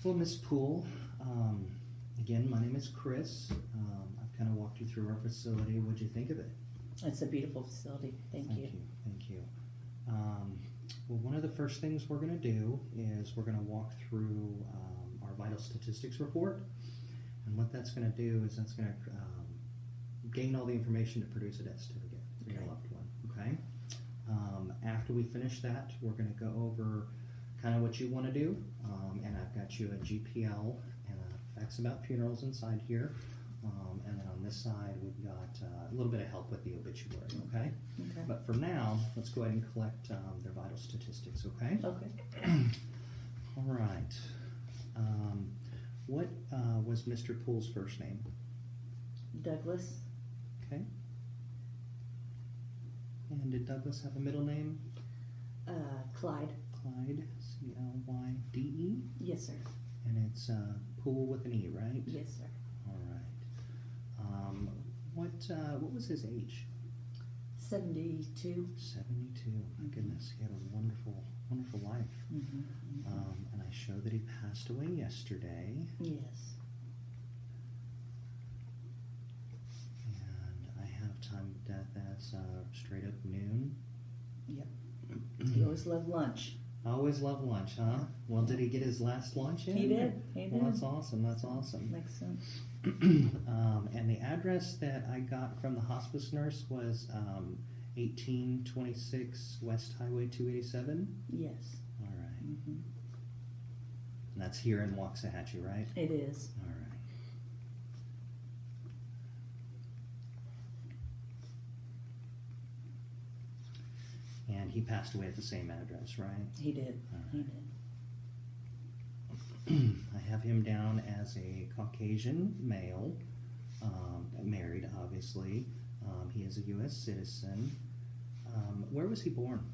Well, Miss Poole, again, my name is Chris. I've kind of walked you through our facility. What'd you think of it? It's a beautiful facility. Thank you. Thank you. Well, one of the first things we're going to do is we're going to walk through our vital statistics report. And what that's going to do is that's going to gain all the information to produce a death certificate for your loved one. Okay? After we finish that, we're going to go over kind of what you want to do. And I've got you a GPL and a facts about funerals inside here. And then on this side, we've got a little bit of help with the obituary, okay? Okay. But for now, let's go ahead and collect their vital statistics, okay? Okay. All right. What was Mr. Poole's first name? Douglas. Okay. And did Douglas have a middle name? Clyde. Clyde, C-L-Y-D-E? Yes, sir. And it's Poole with an E, right? Yes, sir. All right. What was his age? 72. 72. My goodness, he had a wonderful, wonderful life. And I showed that he passed away yesterday. Yes. And I have time of death as straight up noon. Yep. He always loved lunch. Always loved lunch, huh? Well, did he get his last lunch in? He did. He did. Well, that's awesome. That's awesome. Makes sense. And the address that I got from the hospice nurse was 1826 West Highway 287. Yes. All right. Mm-hmm. And that's here in Waxahachie, right? It is. All right. And he passed away at the same address, right? He did. All right. He did. I have him down as a Caucasian male, married, obviously. He is a U.S. citizen. Where was he born?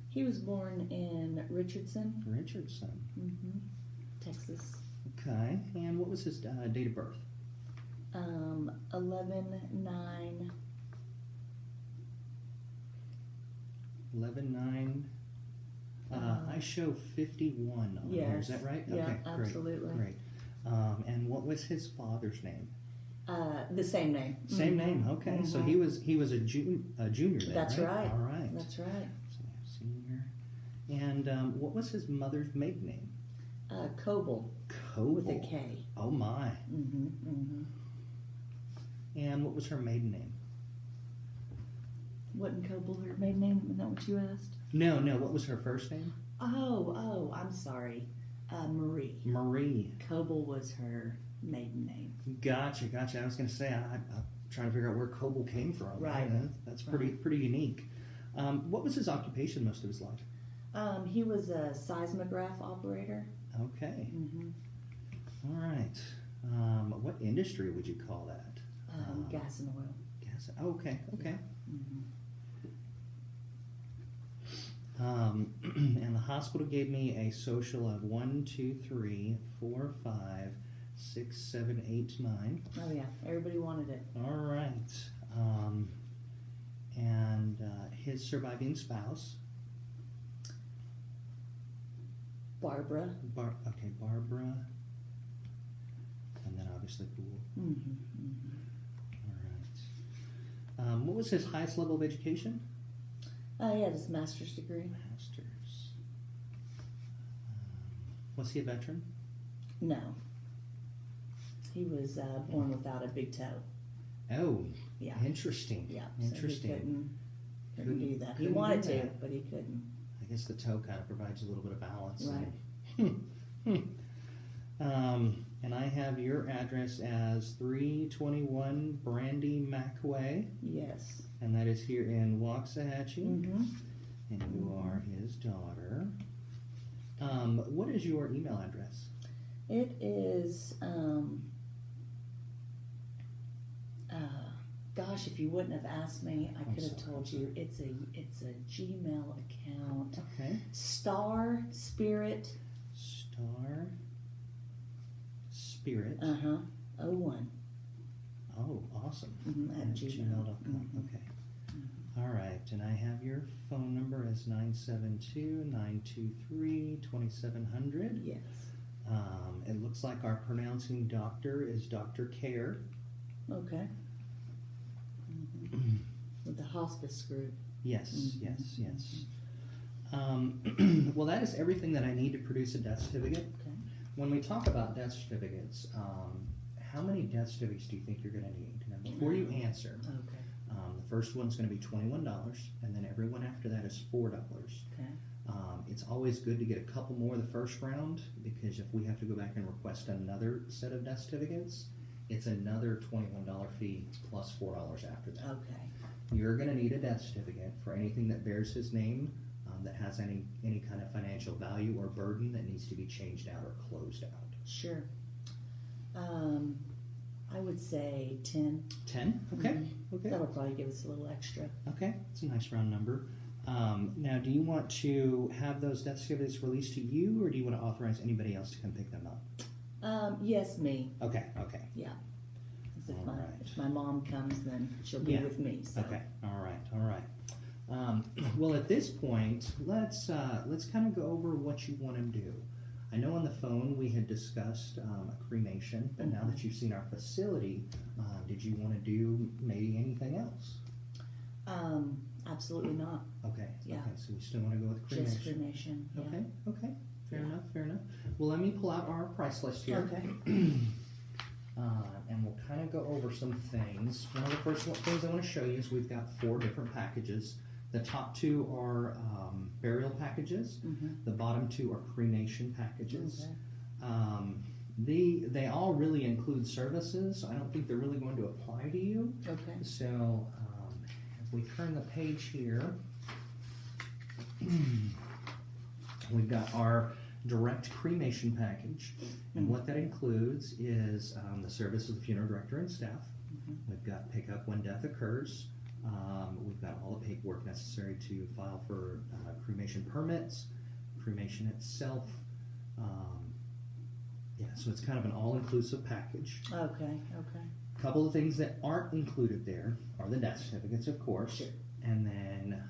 He was born in Richardson, Richardson. Texas. Okay. And what was his date of birth? 11/9. 11/9. I show 51 on here. Is that right? Yeah, okay, absolutely. Great. And what was his father's name? The same name. Same name. Okay. So he was a junior then. That's right. All right. That's right. So senior. And what was his mother's maiden name? Coble. Coble. With a K. Oh my. And what was her maiden name? Wasn't Coble her maiden name? Isn't that what you asked? No. What was her first name? Oh, I'm sorry. Marie. Marie. Coble was her maiden name. Gotcha. I was going to say, I'm trying to figure out where Coble came from. Right. That's pretty unique. What was his occupation most of his life? He was a seismograph operator. Okay. All right. What industry would you call that? Gas and oil. Gas. Oh, okay. And the hospital gave me a social of 1, 2, 3, 4, 5, 6, 7, 8, 9. Oh yeah, everybody wanted it. All right. And his surviving spouse. Barbara. Barbara. And then obviously Poole. All right. What was his highest level of education? He had his master's degree. Master's. Was he a veteran? No. He was born without a big toe. Oh, Yeah. Interesting. Yeah. Interesting. So he couldn't do that. He couldn't wanted do to, that. but he couldn't. I guess the toe kind of provides a little bit of balance. Right. And I have your address as 321 Brandy Macway, Yes. and that is here in Waxahachie. And you Mm-hmm. are his daughter. What is your email address? It is. Gosh, if you wouldn't have asked me, I could have told you. It's a Gmail account. Okay. Star Spirit. 01. Oh, awesome. At gmail.com. Okay. All right, and I have your phone number as 972-923-2700. Yes. It looks like our pronouncing doctor is Dr. Care. Okay. With the hospice group. Yes, yes, yes. Well, that is everything that I need to produce a death certificate. Okay. When we talk about death certificates, how many death certificates do you think you're going to need? Now, before you answer, Okay. the first one's going to be $21, and then every one after that is $4. Okay. It's always good to get a couple more the first round, because if we have to go back and request another set of death certificates, it's another $21 fee plus $4 after that. Okay. You're going to need a death certificate for anything that bears his name, that has any kind of financial value or burden that needs to be changed out or closed out. Sure. I would say 10. 10? Okay. Okay. That'll probably give us a little extra. Okay. It's a nice round number. Now, do you want to have those death certificates released to you, or do you want to authorize anybody else to come pick them up? Yes, me. Okay. Okay. Yeah. 'Cause All right. if my mom comes, then she'll be Yeah. with me. So. Okay. All right. All right. Well, at this point, let's kind of go over what you want to do. I know on the phone we had discussed a cremation, but now that you've seen our facility, did you want to do maybe anything else? Absolutely not. Okay. Yeah. Okay. So we still want to go with cremation. Just cremation. Yeah. Okay. Okay. Fair Yeah. enough. Fair enough. Well, let me pull out our price list here. Okay. And we'll kind of go over some things. One of the first things I want to show you is we've got 4 different packages. The top 2 are burial packages. The bottom 2 are cremation packages. Okay. They all really include services, so I don't think they're really going to apply to you. Okay. So if we turn the page here, we've got our direct cremation package, and what that includes is the service of the funeral director and staff. We've got pickup when death occurs. We've got all the paperwork necessary to file for cremation permits, cremation itself. Yeah, so it's kind of an all-inclusive package. Okay. Okay. A couple of things that aren't included there are the death certificates, of course, Sure. and then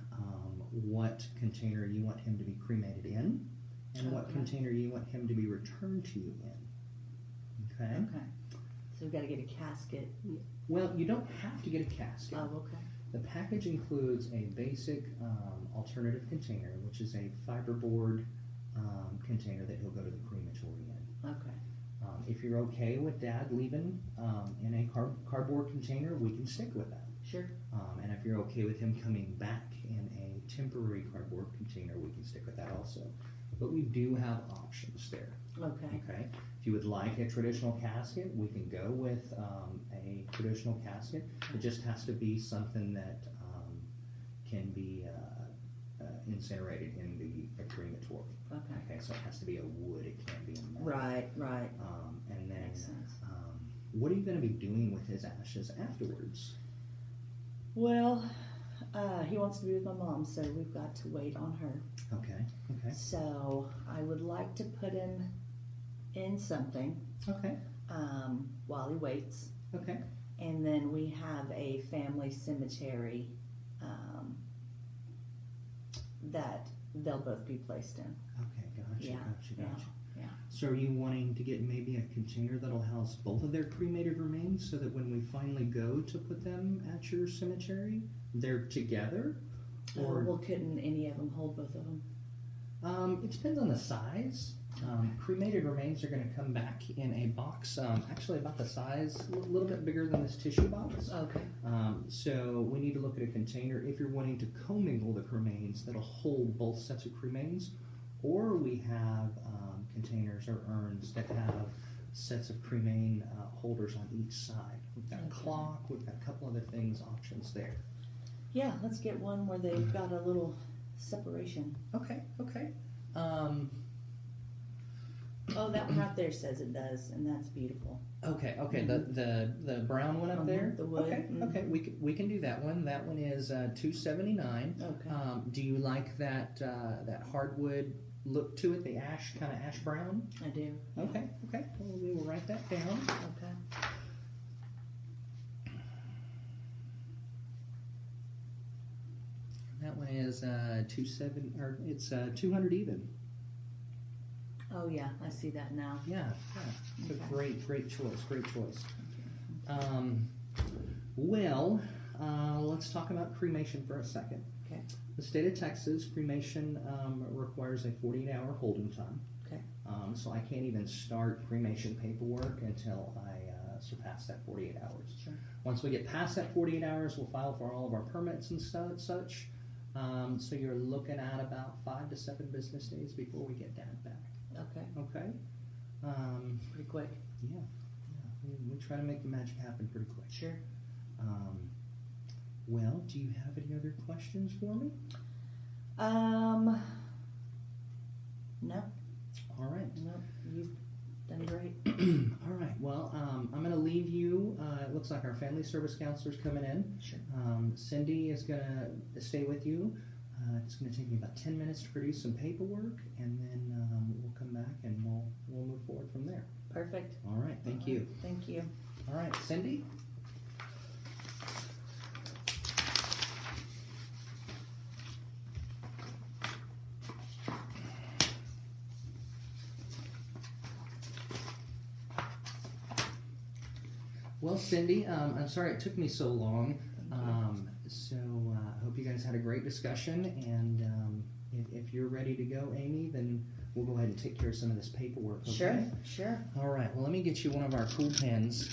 what container you want him to be cremated in, and what Okay. container you want him to be returned to you in. Okay? Okay. So we've got to get a casket. Well, you don't have to get a casket. Oh, okay. The package includes a basic alternative container, which is a fiberboard container that he'll go to the crematory in. Okay. If you're okay with Dad leaving in a cardboard container, we can stick with that. Sure. And if you're okay with him coming back in a temporary cardboard container, we can stick with that also. But we do have options there. Okay. Okay. If you would like a traditional casket, we can go with a traditional casket. It just has to be something that can be incinerated in the crematory. Okay. Okay, so it has to be a wood. It can't be a metal. Right. Right. And then, Makes sense. what are you going to be doing with his ashes afterwards? Well, he wants to be with my mom, so we've got to wait on her. Okay. Okay. So I would like to put him in something Okay. while he waits. Okay. And then we have a family cemetery that they'll both be placed in. Okay. Gotcha. Yeah, Gotcha. yeah. So are you wanting to get maybe a container that'll house both of their cremated remains, so that when we finally go to put them at your cemetery, they're together? Or Well, couldn't any of them hold both of them? it depends on the size. Cremated remains are going to come back in a box, actually about the size, a little bit bigger than this tissue box. Okay. So we need to look at a container if you're wanting to commingle the cremains that'll hold both sets of cremains, or we have containers or urns that have sets of cremain holders on each side. We've got a clock, we've got a couple other things, options there. Yeah, let's get one where they've got a little separation. Okay, okay. Oh, that one right there says it does, and that's beautiful. Okay, okay. The brown one up there. The wood. Okay, okay. We can do that one. That one is $279. Okay. Do you like that that hardwood look to it? The ash kind of ash brown. I do. Okay, okay. Well, we will write that down. Okay. That one is 200 even. Oh yeah, I see that now. Yeah, it's Okay. a great choice, great choice. Well, let's talk about cremation for a second. Okay. The state of Texas, cremation requires a 48-hour holding time. Okay. So I can't even start cremation paperwork until I surpass that 48 hours. Sure. Once we get past that 48 hours, we'll file for all of our permits and such. So you're looking at about 5 to 7 business days before we get Dad back. Okay. Okay? Pretty quick. Yeah. We try to make the magic happen pretty quick. Sure. Well, do you have any other questions for me? No. All right. No, you've done great. All right. Well, I'm going to leave you. It looks like our family service counselor's coming in. Sure. Cindy is going to stay with you. It's going to take me about 10 minutes to produce some paperwork, and then we'll come back and we'll move forward from there. Perfect. All right. Thank you. Thank you. All right, Cindy. Well, Cindy, I'm sorry it took me so long. I hope you guys had a great discussion, and if you're ready to go, Amy, then we'll go ahead and take care of some of this paperwork. Okay? Sure. All right. Well, let me get you one of our cool pens.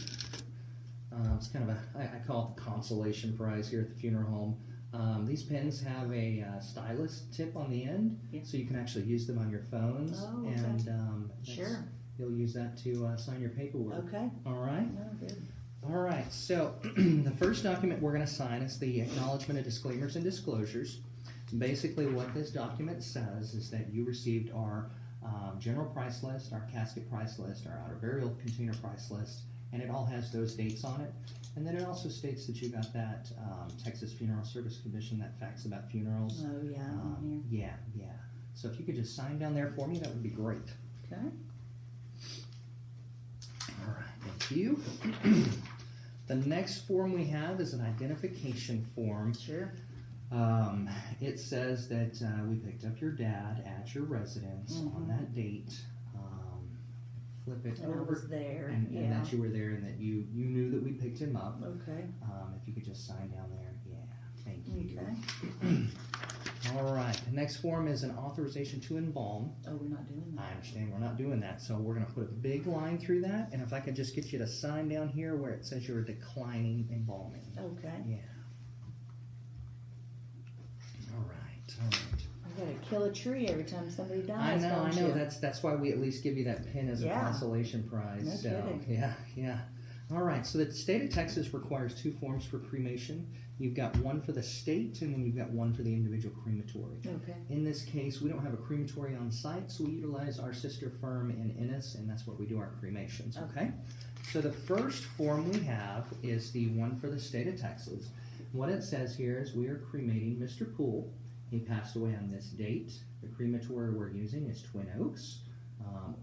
It's kind of I call it the consolation prize here at the funeral home. These pens have a stylus tip on the end, so you can actually use them on your phones. Oh, okay. And Sure. You'll use that to sign your paperwork. Okay. All right. No, good. All right. So the first document we're going to sign is the acknowledgement of disclaimers and disclosures. Basically, what this document says is that you received our general price list, our casket price list, our outer burial container price list, and it all has those dates on it. And then it also states that you got that Texas Funeral Service Commission, that facts about funerals. Oh yeah. On here. Yeah. So if you could just sign down there for me, that would be great. Okay. All right, thank you. The next form we have is an identification form. Sure. It says that we picked up your dad at your residence on that date. Flip it And I over. was there. And that you were there, and that you knew that we picked him up. Okay. If you could just sign down there. Yeah, thank you. Okay. All right, the next form is an authorization to embalm. Oh, we're not doing that. I understand we're not doing that, so we're going to put a big line through that, and if I could just get you to sign down here where it says you're declining embalming. Okay. Yeah. All right. I gotta kill a tree every time somebody I dies. know. don't you? That's why we at least give you that pin as a Yeah. consolation prize. No So kidding. yeah. All right. So the state of Texas requires 2 forms for cremation. You've got one for the state, and then you've got one for the individual crematory. Okay. In this case, we don't have a crematory on site, so we utilize our sister firm in Ennis, and that's where we do our cremations. Okay. So the first form we have is the one for the state of Texas. What it says here is we are cremating Mr. Poole. He passed away on this date. The crematory we're using is Twin Oaks.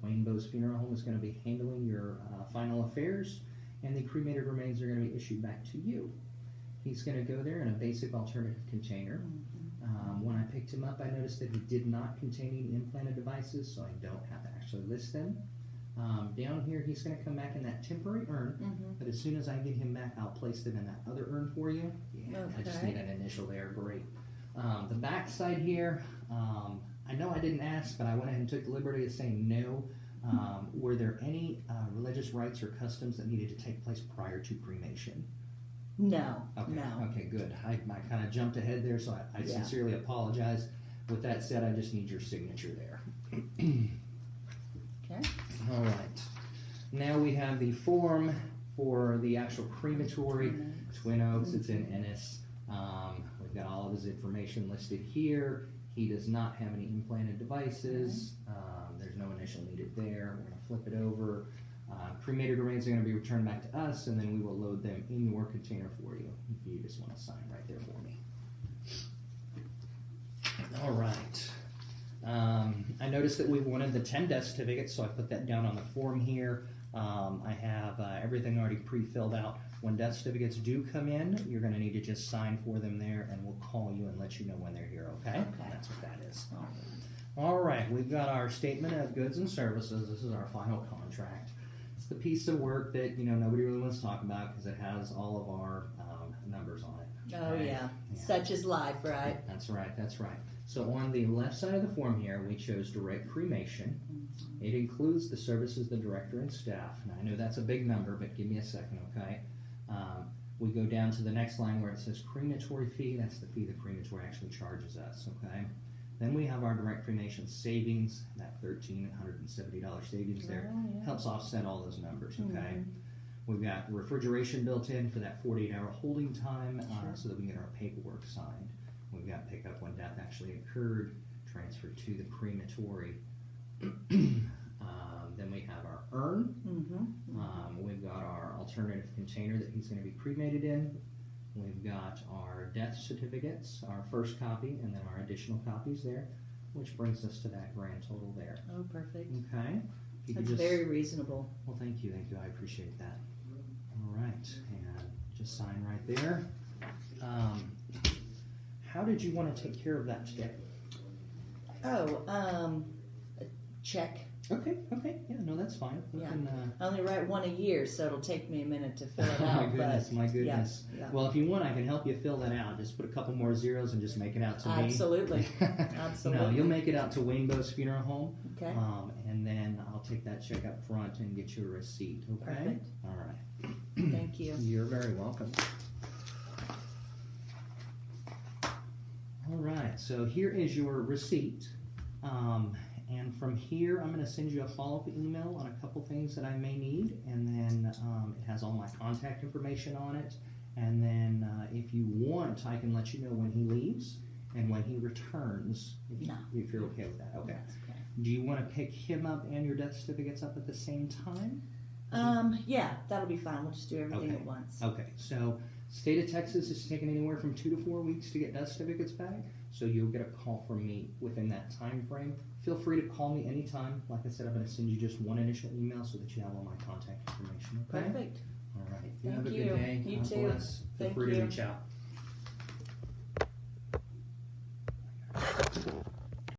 Rainbow's Funeral Home is going to be handling your final affairs, and the cremated remains are going to be issued back to you. He's going to go there in a basic alternative container. When I picked him up, I noticed that he did not contain any implanted devices, so I don't have to actually list them. Down here, he's going to come back in that temporary urn, but as soon as I get him back, I'll place them in that other urn for you. Yeah, I just need an initial there. Great. The back side here, I know I didn't ask, but I went ahead and took the liberty of saying no. Were there any religious rites or customs that needed to take place prior to cremation? No. Okay. No. Okay, good. I kind of jumped ahead there, so I sincerely apologize. With that said, I just need your signature there. Okay. All right. Now we have the form for the actual crematory, Twin Oaks. It's in Ennis. We've got all of his information listed here. He does not have any implanted devices. There's no initial needed there. We're going to flip it over. Cremated remains are going to be returned back to us, and then we will load them in your container for you. If you just want to sign right there for me. All right. I noticed that we wanted the 10 death certificates, so I put that down on the form here. I have everything already pre-filled out. When death certificates do come in, you're going to need to just sign for them there, and we'll call you and let you know when they're here, okay? Okay. That's what that is. All right, we've got our statement of goods and services. This is our final contract. It's the piece of work that nobody really wants to talk about because it has all of our numbers on it. Oh Okay? yeah. Such is life, right? That's right. That's right. So on the left side of the form here, we chose direct cremation. Mm-hmm. It includes the services, the director, and staff. And I know that's a big number, but give me a second, okay? We go down to the next line where it says crematory fee. That's the fee the crematory actually charges us, okay? Then we have our direct cremation savings, that $1,370 savings there. Oh, yeah. Helps offset all those numbers, okay? Mm-hmm. We've got refrigeration built in for that 48-hour holding time Sure. so that we can get our paperwork signed. We've got pickup when death actually occurred, transfer to the crematory. Then we have our urn. Mm-hmm. We've got our alternative container that he's going to be cremated in. We've got our death certificates, our first copy, and then our additional copies there, which brings us to that grand total there. Oh, perfect. Okay. If you could That's very reasonable. Well, thank you. I appreciate that. All right, and just sign right there. How did you want to take care of that today? Oh, a check. Okay, yeah, no, that's fine. We Yeah. can, I only write one a year, so it'll take me a minute to fill it out. my goodness. Yeah. Well, if you want, I can help you fill that out. Just put a couple more zeros and just make it out to me. Absolutely. Absolutely. No, you'll make it out to Wayne's Funeral Home. Okay. And then I'll take that check up front and get you a receipt, okay? Perfect. All right. Thank you. You're very welcome. All right, so here is your receipt. And from here, I'm going to send you a follow-up email on a couple things that I may need, and then it has all my contact information on it. And then if you want, I can let you know when he leaves and when he returns, if you're okay with that. Okay. That's okay. Do you want to pick him up and your death certificates up at the same time? Yeah, that'll be fine. We'll just do everything at once. Okay, so state of Texas is taking anywhere from 2 to 4 weeks to get death certificates back, so you'll get a call from me within that time frame. Feel free to call me anytime. Like I said, I'm going to send you just one initial email so that you have all my contact information. Okay? Perfect. All right. Thank have a you. good day. You God too. bless. Feel Thank free to you. reach out.